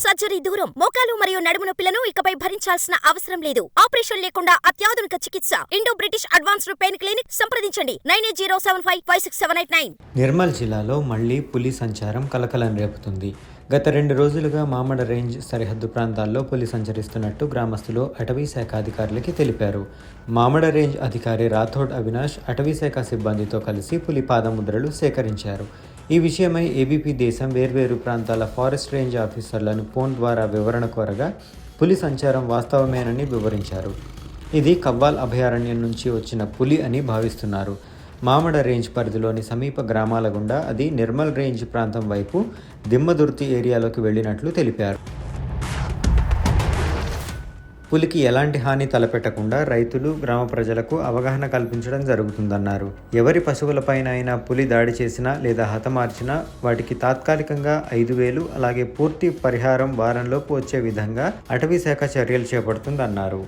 Surgery దూరం. మోకాలు మరియు నడుము నొప్పులను ఇకపై భరించాల్సిన అవసరం లేదు. ఆపరేషన్ లేకుండా అత్యాధునిక చికిత్స. Indo British advanced pain clinic. సంప్రదించండి 9807556789. నిర్మల్ జిల్లాలో మళ్లీ పులి సంచారం కలకలం రేపుతుంది. గత 2 రోజులుగా మామడ రేంజ్ సరిహద్దు ప్రాంతాల్లో పులి సంచరిస్తున్నట్టు గ్రామస్తులు అటవీ శాఖ అధికారులకి తెలిపారు. మామడ రేంజ్ అధికారి రాథోడ్ అవినాష్ అటవీ శాఖ సిబ్బందితో కలిసి పులి పాదముద్రలు సేకరించారు. ఈ విషయమై ఏబీపీ దేశం వేర్వేరు ప్రాంతాల ఫారెస్ట్ రేంజ్ ఆఫీసర్లను ఫోన్ ద్వారా వివరణ కోరగా పులి సంచారం వాస్తవమేనని వివరించారు. ఇది కవ్వాల్ అభయారణ్యం నుంచి వచ్చిన పులి అని భావిస్తున్నారు. మామడ రేంజ్ పరిధిలోని సమీప గ్రామాల గుండా అది నిర్మల్ రేంజ్ ప్రాంతం వైపు దిమ్మదుర్తి ఏరియాలోకి వెళ్లినట్లు తెలిపారు. పులికి ఎలాంటి హాని తలపెట్టకుండా రైతులు, గ్రామ ప్రజలకు అవగాహన కల్పించడం జరుగుతుందన్నారు. ఎవరి పశువులపైన అయినా పులి దాడి చేసినా లేదా హతమార్చినా వాటికి తాత్కాలికంగా 5,000 అలాగే పూర్తి పరిహారం వారంలోపు వచ్చే విధంగా అటవీ శాఖ చర్యలు చేపడుతుందన్నారు.